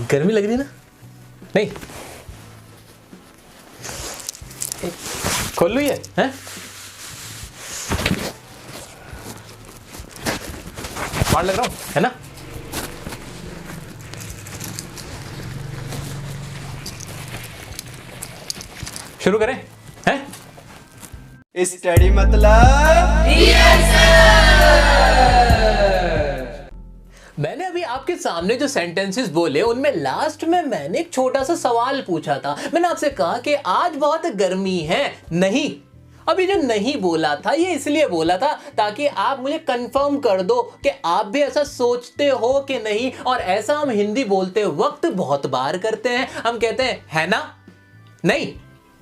गर्मी लग रही है ना? नहीं खोल लो ये हैं? मार लग रहा हूं है ना? शुरू करें हैं? स्टडी मतलब मैंने अभी आपके सामने जो सेंटेंसेस बोले उनमें लास्ट में मैंने एक छोटा सा सवाल पूछा था। मैंने आपसे कहा कि आज बहुत गर्मी है। नहीं, अभी जो नहीं बोला था ये इसलिए बोला था ताकि आप मुझे कंफर्म कर दो कि आप भी ऐसा सोचते हो कि नहीं। और ऐसा हम हिंदी बोलते वक्त बहुत बार करते हैं। हम कहते हैं है ना, नहीं,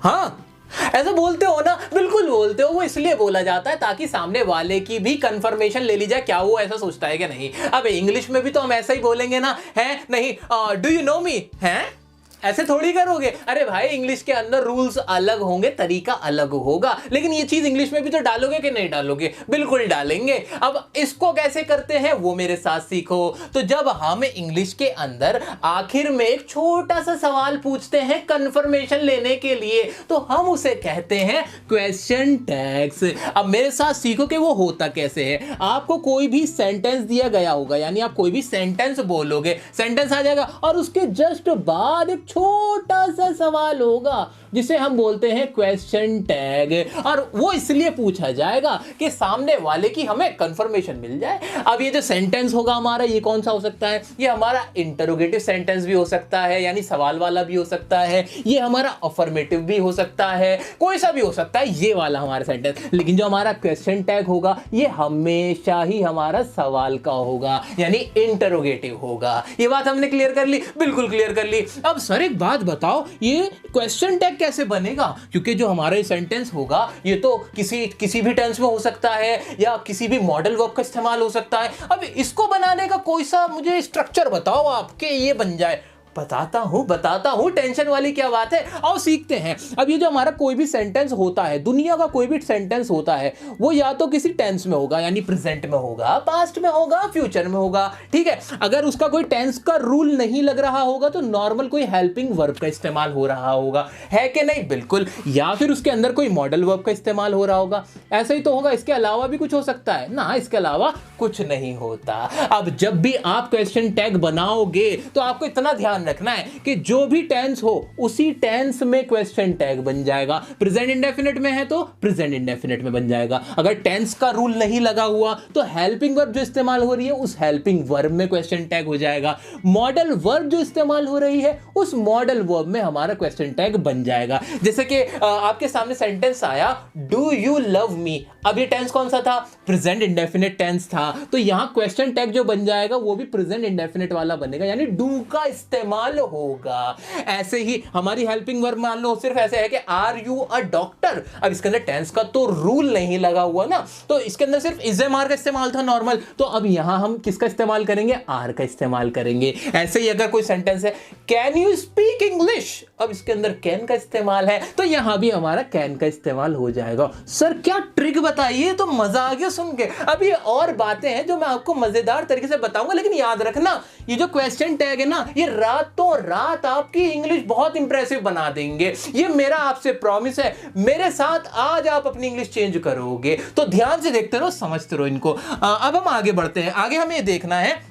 हाँ, ऐसा बोलते हो ना? बिल्कुल बोलते हो। वो इसलिए बोला जाता है ताकि सामने वाले की भी कंफर्मेशन ले ली जाए, क्या वो ऐसा सोचता है कि नहीं। अब इंग्लिश में भी तो हम ऐसा ही बोलेंगे ना, है नहीं, डू यू नो मी, है, ऐसे थोड़ी करोगे। अरे भाई इंग्लिश के अंदर रूल्स अलग होंगे, तरीका अलग होगा, लेकिन ये चीज इंग्लिश में भी तो डालोगे कि नहीं डालोगे? बिल्कुल डालेंगे। अब इसको कैसे करते हैं वो मेरे साथ सीखो। तो जब हम इंग्लिश के अंदर आखिर में एक छोटा सा सवाल पूछते हैं कंफर्मेशन लेने के लिए, तो हम उसे कहते हैं क्वेश्चन टैग्स। अब मेरे साथ सीखो कि वो होता कैसे है। आपको कोई भी सेंटेंस दिया गया होगा, यानी आप कोई भी सेंटेंस बोलोगे, सेंटेंस आ जाएगा और उसके जस्ट बाद एक छोटा सा सवाल होगा जिसे हम बोलते हैं क्वेश्चन टैग। और वो इसलिए पूछा जाएगा कि सामने वाले की हमें कंफर्मेशन मिल जाए। अब ये जो सेंटेंस होगा हमारा, ये कौन सा हो सकता है? ये हमारा इंटरोगेटिव सेंटेंस भी हो सकता है, यानी सवाल वाला भी हो सकता है। ये हमारा अफर्मेटिव भी हो सकता है, कोई सा भी हो सकता है ये वाला हमारा सेंटेंस। लेकिन जो हमारा क्वेश्चन टैग होगा ये हमेशा ही हमारा सवाल का होगा, यानी इंटरोगेटिव होगा। ये बात हमने क्लियर कर ली? बिल्कुल क्लियर कर ली। अब सर एक बात बताओ, ये क्वेश्चन टैग कैसे बनेगा? क्योंकि जो हमारा सेंटेंस होगा ये तो किसी भी टेंस में हो सकता है या किसी भी मॉडल वर्ब का इस्तेमाल हो सकता है। अब इसको बनाने का कोई सा मुझे स्ट्रक्चर बताओ आपके ये बन जाए। बताता हूं, टेंशन वाली क्या बात है, आओ सीखते हैं। अब ये जो हमारा कोई भी सेंटेंस होता है, दुनिया का कोई भी सेंटेंस होता है, वो या तो किसी टेंस में होगा, यानी प्रेजेंट में होगा, पास्ट में होगा, फ्यूचर में होगा, ठीक है। अगर उसका कोई टेंस का रूल नहीं लग रहा होगा तो नॉर्मल कोई हेल्पिंग वर्ब का इस्तेमाल हो रहा होगा, है कि नहीं? बिल्कुल। या फिर उसके अंदर कोई मॉडल वर्ब का इस्तेमाल हो रहा होगा, ऐसा ही तो होगा। इसके अलावा भी कुछ हो सकता है ना? इसके अलावा कुछ नहीं होता। अब जब भी आप क्वेश्चन टैग बनाओगे तो आपको इतना ध्यान रखना है कि जो भी टेंस हो उसी टेंस में क्वेश्चन टैग बन जाएगा। प्रेजेंट इंडेफिनिट में है तो प्रेजेंट इंडेफिनिट में बन जाएगा। अगर टेंस का रूल नहीं लगा हुआ तो हेल्पिंग वर्ब जो इस्तेमाल हो रही है उस हेल्पिंग वर्ब में क्वेश्चन टैग हो जाएगा। मॉडल वर्ब जो इस्तेमाल हो रही है उस मॉडल वर्ब में हमारा क्वेश्चन टैग बन जाएगा। जैसे कि आपके सामने सेंटेंस आया, डू यू लव मी। अब ये टेंस कौन सा था? प्रेजेंट इंडेफिनिट टेंस था। तो यहां क्वेश्चन टैग जो बन जाएगा वो भी प्रेजेंट इंडेफिनिट वाला बनेगा, यानी डू का इस्तेमाल होगा। ऐसे ही हमारी हेल्पिंग वर्ब मान लो सिर्फ ऐसे है कि आर यू अ डॉक्टर। अब इसके अंदर टेंस का तो रूल नहीं लगा हुआ ना, तो इसके अंदर सिर्फ इज एम आर का इस्तेमाल था नॉर्मल। तो अब यहां हम किसका इस्तेमाल करेंगे? आर का इस्तेमाल करेंगे। ऐसे ही अगर कोई सेंटेंस है, कैन यू स्पीक इंग्लिश। अब इसके अंदर कैन का इस्तेमाल है तो यहां भी हमारा कैन का इस्तेमाल हो जाएगा। सर क्या ट्रिक बताइए, तो मजा आ गया सुन के। अब ये और बातें हैं जो मैं आपको मजेदार तरीके से बताऊंगा, लेकिन याद रखना ये जो क्वेश्चन टैग है ना, ये रातों रात आपकी इंग्लिश बहुत इंप्रेसिव बना देंगे। ये मेरा आपसे प्रॉमिस है। मेरे साथ आज आप अपनी इंग्लिश चेंज करोगे। तो ध्यान से देखते रहो, समझते रहो इनको। अब हम आगे बढ़ते हैं। आगे हमें देखना है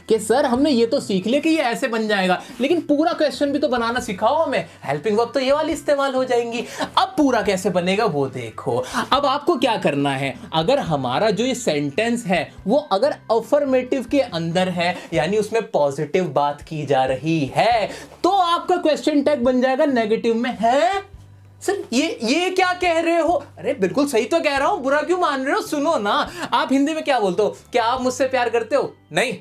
कि सर हमने ये तो सीख लिया कि ये ऐसे बन जाएगा, लेकिन पूरा क्वेश्चन भी तो बनाना सिखाओ हमें। हेल्पिंग वर्ब तो ये वाली इस्तेमाल हो जाएंगी। अब पूरा कैसे बनेगा वो देखो। अब आपको क्या करना है, अगर हमारा जो ये सेंटेंस है वो अगर अफर्मेटिव के अंदर है, यानी उसमें पॉजिटिव बात की जा रही है, तो आपका क्वेश्चन टैग बन जाएगा नेगेटिव में। है सर ये क्या कह रहे हो? अरे बिल्कुल सही तो कह रहा हूं, बुरा क्यों मान रहे हो? सुनो ना, आप हिंदी में क्या बोलते हो? क्या आप मुझसे प्यार करते हो? नहीं,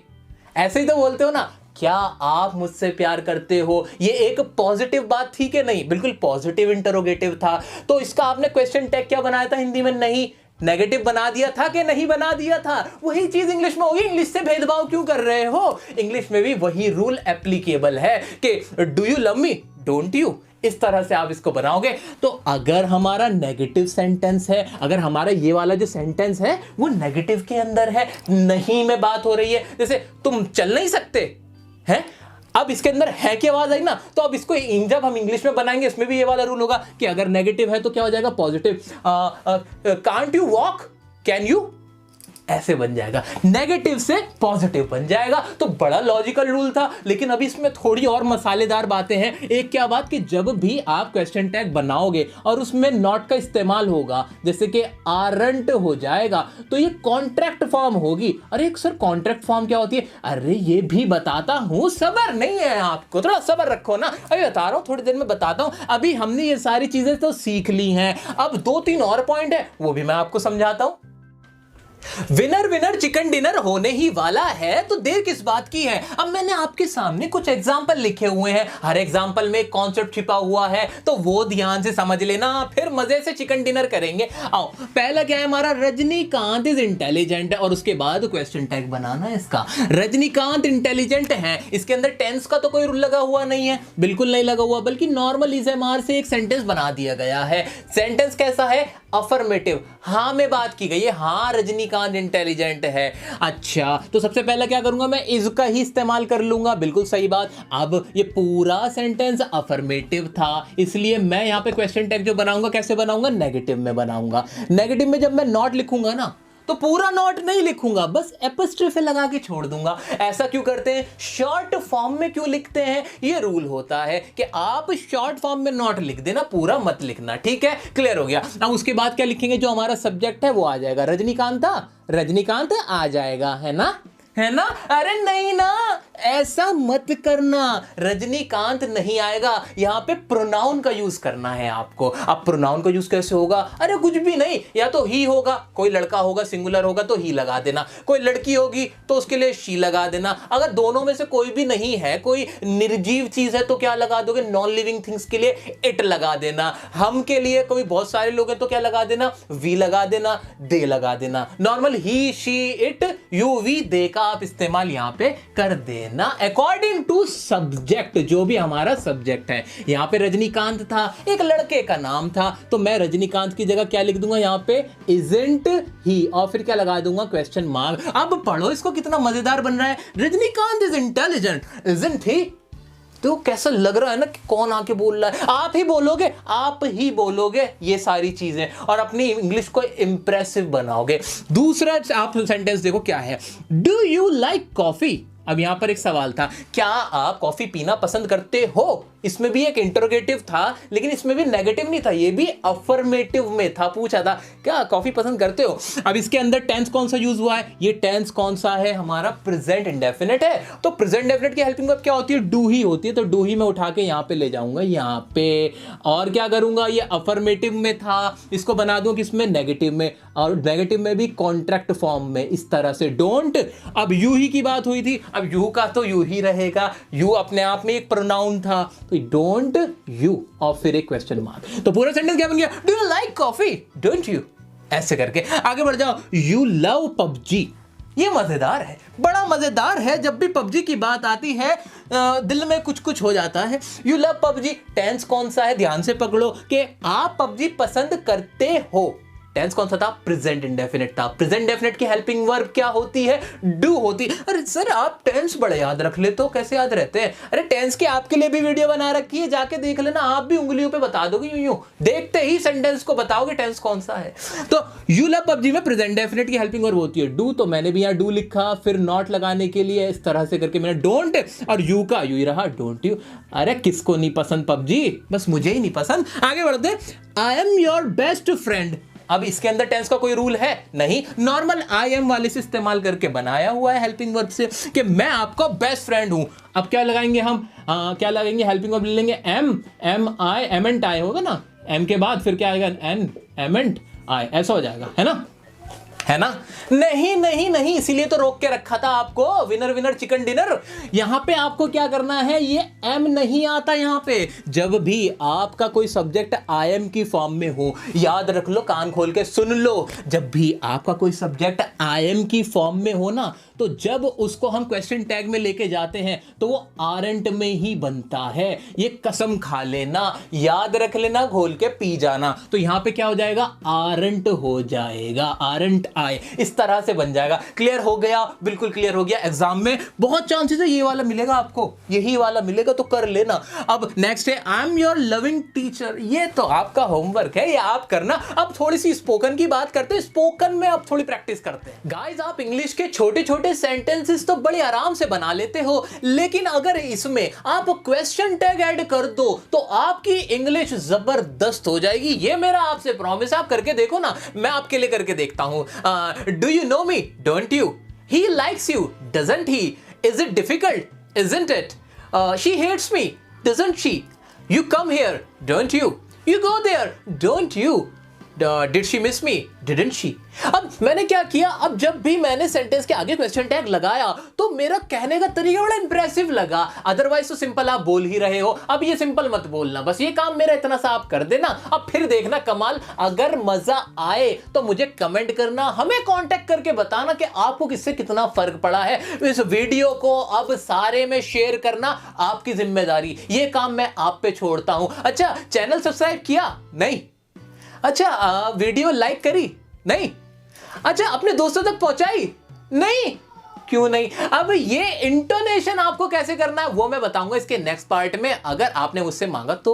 ऐसे ही तो बोलते हो ना, क्या आप मुझसे प्यार करते हो। ये एक पॉजिटिव बात थी कि नहीं? बिल्कुल पॉजिटिव इंटरोगेटिव था। तो इसका आपने क्वेश्चन टैग क्या बनाया था हिंदी में? नहीं, नेगेटिव बना दिया था कि नहीं बना दिया था? वही चीज इंग्लिश में होगी। इंग्लिश से भेदभाव क्यों कर रहे हो? इंग्लिश में भी वही रूल एप्लीकेबल है कि do you love me, don't you. इस तरह से आप इसको बनाओगे। तो अगर हमारा नेगेटिव सेंटेंस है, अगर हमारा ये वाला जो सेंटेंस है वो नेगेटिव के अंदर है, नहीं में बात हो रही है, जैसे तुम चल नहीं सकते हैं, अब इसके अंदर है की आवाज आई ना, तो अब इसको जब हम इंग्लिश में बनाएंगे इसमें भी ये वाला रूल होगा कि अगर नेगेटिव है तो क्या हो जाएगा, positive. Can't you walk, can you, ऐसे बन जाएगा, नेगेटिव से पॉजिटिव बन जाएगा। तो बड़ा लॉजिकल रूल था, लेकिन अभी इसमें थोड़ी और मसालेदार बातें हैं। एक क्या बात कि जब भी आप क्वेश्चन टैग बनाओगे और उसमें नॉट का इस्तेमाल होगा, जैसे कि आरंट हो जाएगा, तो ये कॉन्ट्रैक्ट फॉर्म होगी। अरे सर कॉन्ट्रैक्ट फॉर्म क्या होती है? अरे ये भी बताता हूं, सब्र नहीं है आपको, थोड़ा सब्र रखो ना, अभी बता रहा हूं, थोड़ी देर में बताता हूं। अभी हमने ये सारी चीजें तो सीख ली हैं, अब 2-3 और पॉइंट है वो भी मैं आपको समझाता हूं। विनर विनर चिकन डिनर होने ही वाला है, तो देर किस बात की है। अब मैंने आपके सामने कुछ एग्जाम्पल लिखे हुए हैं, हर एग्जाम्पल में एक कॉन्सेप्ट छिपा हुआ है, तो वो ध्यान से समझ लेना, फिर मजे से चिकन डिनर करेंगे। आओ, पहला क्या है हमारा, रजनीकांत इज इंटेलिजेंट, और उसके बाद क्वेश्चन टैग बनाना है इसका। रजनीकांत इंटेलिजेंट है, इसके अंदर टेंस का तो कोई रूल लगा हुआ नहीं है, बिल्कुल नहीं लगा हुआ, बल्कि नॉर्मल इज़-एम-आर से एक सेंटेंस बना दिया गया है। सेंटेंस कैसा है, अफर्मेटिव, हाँ में बात की गई है, हाँ रजनीकांत इंटेलिजेंट है। अच्छा, तो सबसे पहला क्या करूंगा मैं, इज का ही इस्तेमाल कर लूंगा, बिल्कुल सही बात। अब ये पूरा सेंटेंस अफर्मेटिव था, इसलिए मैं यहां पे क्वेश्चन टैग जो बनाऊंगा कैसे बनाऊंगा, नेगेटिव में बनाऊंगा। नेगेटिव में जब मैं नॉट लिखूंगा ना, तो पूरा नॉट नहीं लिखूंगा, बस एपोस्ट्रोफ लगा के छोड़ दूंगा। ऐसा क्यों करते हैं, शॉर्ट फॉर्म में क्यों लिखते हैं, ये रूल होता है कि आप शॉर्ट फॉर्म में नॉट लिख देना, पूरा मत लिखना, ठीक है, क्लियर हो गया। अब उसके बाद क्या लिखेंगे, जो हमारा सब्जेक्ट है वो आ जाएगा, रजनीकांत था, रजनीकांत आ जाएगा, है ना, है ना। अरे नहीं ना, ऐसा मत करना, रजनीकांत नहीं आएगा, यहां पे प्रोनाउन का यूज करना है आपको। अब प्रोनाउन का यूज कैसे होगा, अरे कुछ भी नहीं, या तो ही होगा, कोई लड़का होगा सिंगुलर होगा तो ही लगा देना, कोई लड़की होगी तो उसके लिए शी लगा देना। अगर दोनों में से कोई भी नहीं है, कोई निर्जीव चीज है तो क्या लगा दोगे, नॉन लिविंग थिंग्स के लिए इट लगा देना, हम के लिए कोई बहुत सारे लोग हैं तो क्या लगा देना, वी लगा देना, दे लगा देना। नॉर्मल ही, she, it, you, we, they का आप इस्तेमाल यहां पे कर देना अकॉर्डिंग टू सब्जेक्ट, जो भी हमारा सब्जेक्ट है। यहां पे रजनीकांत था, एक लड़के का नाम था, तो मैं रजनीकांत की जगह क्या लिख दूंगा यहां पे, इजंट ही, और फिर क्या लगा दूंगा, क्वेश्चन मार्क। अब पढ़ो इसको, कितना मजेदार बन रहा है, Rajinikanth is intelligent, isn't he, तो कैसा लग रहा है ना कि कौन आके बोल रहा है, आप ही बोलोगे, आप ही बोलोगे ये सारी चीजें, और अपनी इंग्लिश को इंप्रेसिव बनाओगे। दूसरा आप सेंटेंस देखो क्या है, डू यू लाइक कॉफी। अब यहां पर एक सवाल था, क्या आप कॉफी पीना पसंद करते हो, इसमें भी एक इंटरोगेटिव था, लेकिन इसमें भी नेगेटिव नहीं था, ये भी अफर्मेटिव में था, पूछा था क्या कॉफी पसंद करते हो। अब इसके अंदर टेंस कौन सा यूज हुआ है, ये टेंस कौन सा है, हमारा प्रेजेंट इंडेफिनिट है, तो प्रेजेंट इंडेफिनिट की हेल्पिंग वर्ब क्या होती है, डू ही होती है, तो डू ही में उठा के यहां पे ले जाऊंगा यहां पे, और क्या करूंगा, ये अफर्मेटिव में था, इसको बना दूं किसमें, नेगेटिव में, और नेगेटिव में भी कॉन्ट्रैक्ट फॉर्म में, इस तरह से डोंट। अब यू ही की बात हुई थी, अब यू का तो यू ही रहेगा, यू अपने आप में एक प्रोनाउन था, तो डोंट यू, और फिर एक क्वेश्चन मार्क, तो पूरा सेंटेंस क्या बन गया, do you like coffee, don't you, ऐसे करके आगे बढ़ जाओ। यू लव पबजी, ये मजेदार है, बड़ा मजेदार है, जब भी पबजी की बात आती है दिल में कुछ कुछ हो जाता है। यू लव पबजी, टेंस कौन सा है, ध्यान से पकड़ो कि आप पबजी पसंद करते हो, टेंस कौन सा था, प्रेजेंट इंडेफिनिट था। प्रेजेंट इंडेफिनिट की हेल्पिंग वर्ब क्या होती है, डू होती है। अरे सर आप टेंस बड़े याद रख लेते हो, कैसे याद रहते हैं, अरे टेंस की आपके लिए भी वीडियो बना रखी है, जाके देख लेना, आप भी उंगलियों पे बता दोगे, यूं देखते ही सेंटेंस को बताओगे टेंस कौन सा है। तो यू लव पबजी में प्रेजेंट इंडेफिनिट की हेल्पिंग वर्ब होती है डू, तो मैंने भी यहां डू लिखा, फिर नॉट लगाने के लिए इस तरह से करके मैंने डोंट, और यू का यू ही रहा, डोंट यू। अरे किसको नहीं पसंद पबजी, बस मुझे ही नहीं पसंद। आगे बढ़ते, I am your best friend. अब इसके अंदर टेंस का कोई रूल है नहीं, नॉर्मल आई एम वाले से इस्तेमाल करके बनाया हुआ है हेल्पिंग वर्ब से कि मैं आपका बेस्ट फ्रेंड हूं। अब क्या लगाएंगे हम, क्या लगाएंगे, हेल्पिंग वर्ब ले लेंगे एम आई, एमेंट आई होगा ना, एम के बाद फिर क्या आएगा, एन, एमेंट आई, ऐसा हो जाएगा, है ना, है ना। नहीं नहीं नहीं, इसीलिए तो रोक के रखा था आपको, विनर विनर चिकन डिनर। यहां पे आपको क्या करना है, ये एम नहीं आता यहां पे, जब भी आपका कोई सब्जेक्ट आई एम की फॉर्म में हो, याद रख लो, कान खोल के सुन लो, जब भी आपका कोई सब्जेक्ट आई एम की फॉर्म में हो ना, तो जब उसको हम क्वेश्चन टैग में लेके जाते हैं तो वो आरंट में ही बनता है। ये कसम खा लेना, याद रख लेना, घोल के पी जाना। तो यहां पे क्या हो जाएगा, आरंट हो जाएगा, आरंट आए, इस तरह से बन जाएगा। क्लियर हो गया, बिल्कुल क्लियर हो गया। एग्जाम में बहुत चांसेस है ये वाला मिलेगा आपको, यही वाला मिलेगा, तो कर लेना। अब नेक्स्ट है I am your loving teacher. ये तो आपका होमवर्क है, ये आप करना। अब थोड़ी सी स्पोकन की बात करते हैं, स्पोकन में अब थोड़ी प्रैक्टिस करते हैं। गाइस आप इंग्लिश के छोटे छोटे सेंटेंसेस तो बड़े आराम से बना लेते हो, लेकिन अगर इसमें आप क्वेश्चन टैग ऐड कर दो तो आपकी इंग्लिश जबरदस्त हो जाएगी। ये मेरा आपसे प्रॉमिस, आप करके देखो ना, मैं आपके लिए करके देखता हूं। Do you know me, don't you? He likes you, doesn't he? Is it difficult, isn't it? She hates me, doesn't she? You come here, don't you? You go there, don't you? Did she miss me? Didn't she? अब मैंने क्या किया, अब जब भी मैंने sentence के आगे क्वेश्चन टैग लगाया तो मेरा कहने का तरीका बड़ा इंप्रेसिव लगा। अदरवाइज तो सिंपल आप बोल ही रहे हो, अब ये सिंपल मत बोलना, बस ये काम मेरा इतना सा आप कर देना। अब फिर देखना कमाल। अगर मजा आए तो मुझे कमेंट करना, हमें कांटेक्ट करके बताना कि आपको किससे कितना फर्क पड़ा है। इस वीडियो को अब सारे में शेयर करना आपकी जिम्मेदारी, ये काम मैं आप पे छोड़ता हूं। अच्छा, चैनल सब्सक्राइब किया? नहीं। अच्छा, वीडियो लाइक करी? नहीं। अच्छा, अपने दोस्तों तक पहुंचाई? नहीं। क्यों नहीं? अब ये इंटोनेशन आपको कैसे करना है वो मैं बताऊंगा इसके नेक्स्ट पार्ट में। अगर आपने मुझसे मांगा तो